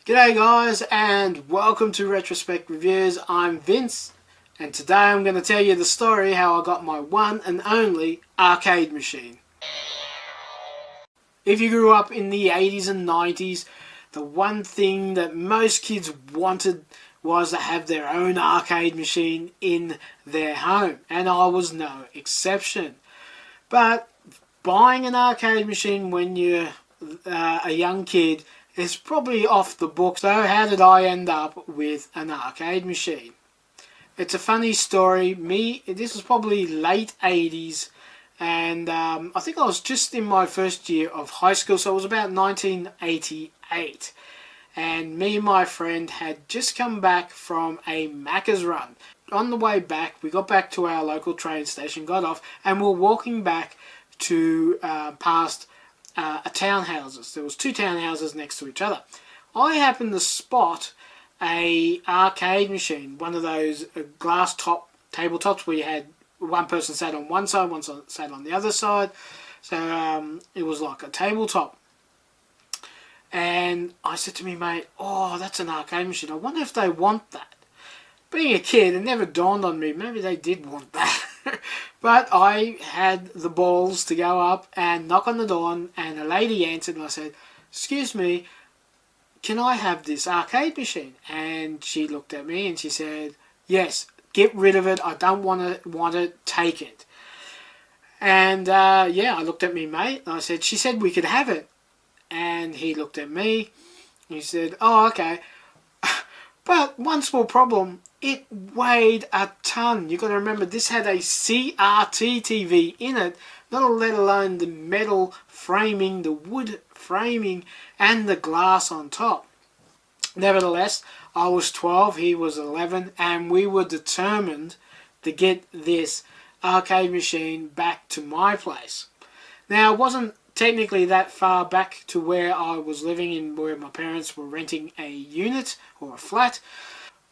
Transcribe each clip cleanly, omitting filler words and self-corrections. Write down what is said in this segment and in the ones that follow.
G'day guys, and welcome to Retrospect Reviews. I'm Vince, and today I'm going to tell you the story how I got my one and only arcade machine. If you grew up in the 80s and 90s, the one thing that most kids wanted was to have their own arcade machine in their home, and I was no exception. But buying an arcade machine when you're a young kid is probably off the book. So how did I end up with an arcade machine? It's a funny story. This was probably late 80s, and I think I was just in my first year of high school, so it was about 1988. And me and my friend had just come back from a Macca's run. On the way back, we got back to our local train station, got off, and we're walking back to past townhouses. There was two townhouses next to each other. I happened to spot a arcade machine, one of those glass top tabletops where you had one person sat on one side, one sat on the other side. So it was like a tabletop. And I said to me mate, "Oh, that's an arcade machine. I wonder if they want that." Being a kid, it never dawned on me, maybe they did want that. But I had the balls to go up and knock on the door, and a lady answered, and I said, "Excuse me, can I have this arcade machine?" And she looked at me and she said, "Yes, get rid of it. I don't want it, take it." And yeah, I looked at me mate and I said, "She said we could have it." And he looked at me and he said, "Oh, okay." But one small problem, it weighed a ton. You've got to remember, this had a CRT TV in it, not let alone the metal framing, the wood framing, and the glass on top. Nevertheless, I was 12, he was 11, and we were determined to get this arcade machine back to my place. Now, it wasn't technically that far back to where I was living in, where my parents were renting a unit or a flat,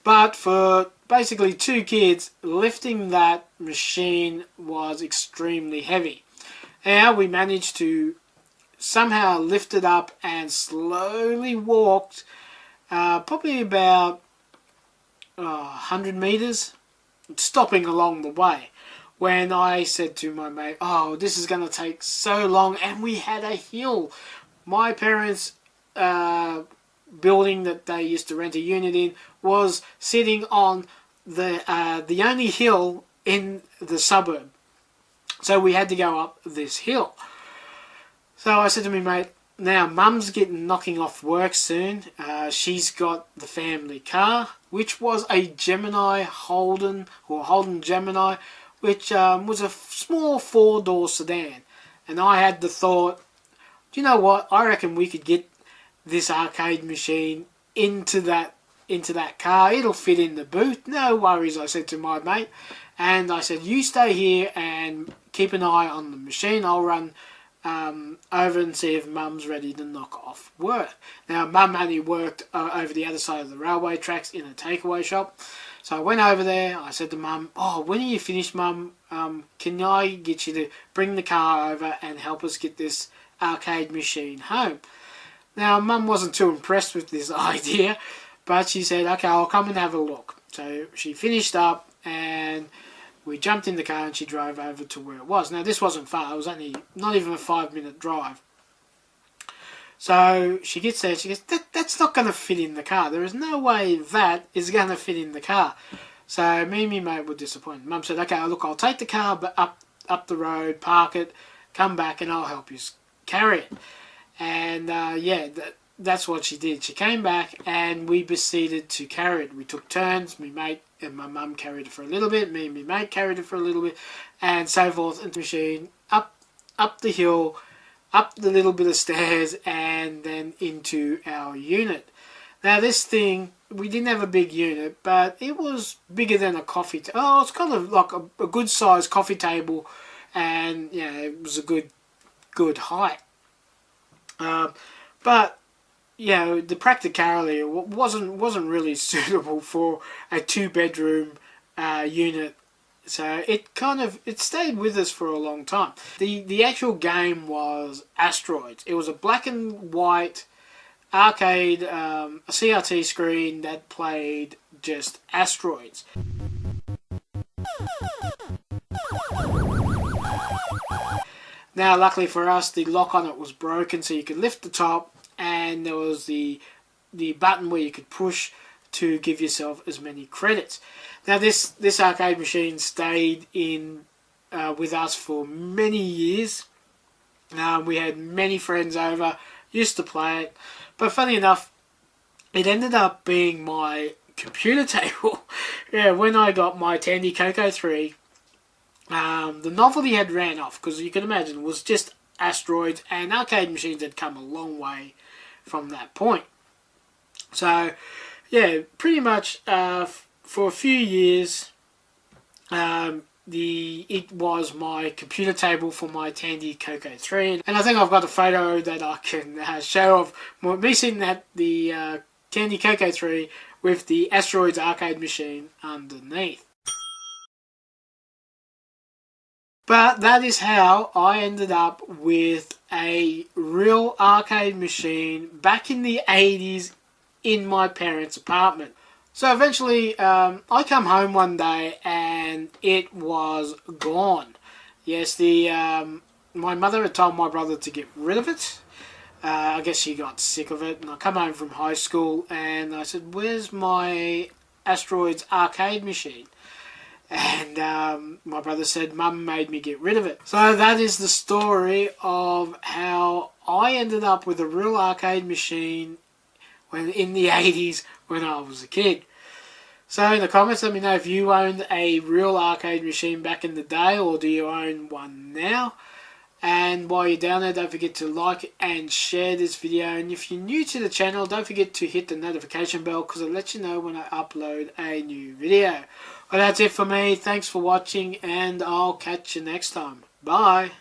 but for basically two kids, lifting that machine was extremely heavy. Now we managed to somehow lift it up and slowly walked probably about 100 meters, stopping along the way. When I said to my mate, "Oh, this is going to take so long," and we had a hill. My parents' building that they used to rent a unit in was sitting on the only hill in the suburb. So we had to go up this hill. So I said to me mate, "Now Mum's knocking off work soon. She's got the family car," which was a Gemini Holden, or Holden Gemini, which was a small four-door sedan. And I had the thought, "Do you know what? I reckon we could get this arcade machine into that car. It'll fit in the boot. No worries," I said to my mate. And I said, "You stay here and keep an eye on the machine. I'll run over and see if Mum's ready to knock off work." Now, Mum only worked over the other side of the railway tracks in a takeaway shop. So I went over there. I said to Mum, "Oh, when are you finished, Mum? Can I get you to bring the car over and help us get this arcade machine home?" Now, Mum wasn't too impressed with this idea, but she said, "Okay, I'll come and have a look." So she finished up and we jumped in the car and she drove over to where it was. Now, this wasn't far. It was only not even a 5-minute drive. So she gets there, she goes, that's not going to fit in the car. There is no way that is going to fit in the car. So me and my mate were disappointed. Mum said, "Okay, look, I'll take the car but up the road, park it, come back and I'll help you carry it." And yeah, that's what she did. She came back and we proceeded to carry it. We took turns. My mate and my mum carried it for a little bit. Me and my mate carried it for a little bit, and so forth. And the machine up the hill, up the little bit of stairs, and then into our unit. Now this thing, we didn't have a big unit, but it was bigger than a coffee table. Oh, it's kind of like a good sized coffee table, and yeah, it was a good height. But yeah, the practicality wasn't really suitable for a 2-bedroom unit. So it stayed with us for a long time. The actual game was Asteroids. It was a black and white arcade, a CRT screen that played just Asteroids. Now, luckily for us, the lock on it was broken, so you could lift the top, and there was the button where you could push to give yourself as many credits. Now, this arcade machine stayed in with us for many years. We had many friends over, used to play it, but funny enough, it ended up being my computer table. Yeah, when I got my Tandy Coco 3, the novelty had ran off, because you can imagine it was just Asteroids, and arcade machines had come a long way from that point. So, yeah, pretty much for a few years, it was my computer table for my Tandy Coco 3, and I think I've got a photo that I can show of me sitting at the Tandy Coco 3 with the Asteroids arcade machine underneath. But that is how I ended up with a real arcade machine back in the 80s in my parents' apartment. So eventually, I come home one day and it was gone. Yes, my mother had told my brother to get rid of it. I guess she got sick of it, and I come home from high school and I said, "Where's my Asteroids arcade machine?" And my brother said, "Mum made me get rid of it." So that is the story of how I ended up with a real arcade machine in the 80s when I was a kid. So in the comments, let me know if you owned a real arcade machine back in the day, or do you own one now? And while you're down there, don't forget to like and share this video. And if you're new to the channel, don't forget to hit the notification bell, because it lets you know when I upload a new video. Well, that's it for me. Thanks for watching, and I'll catch you next time. Bye.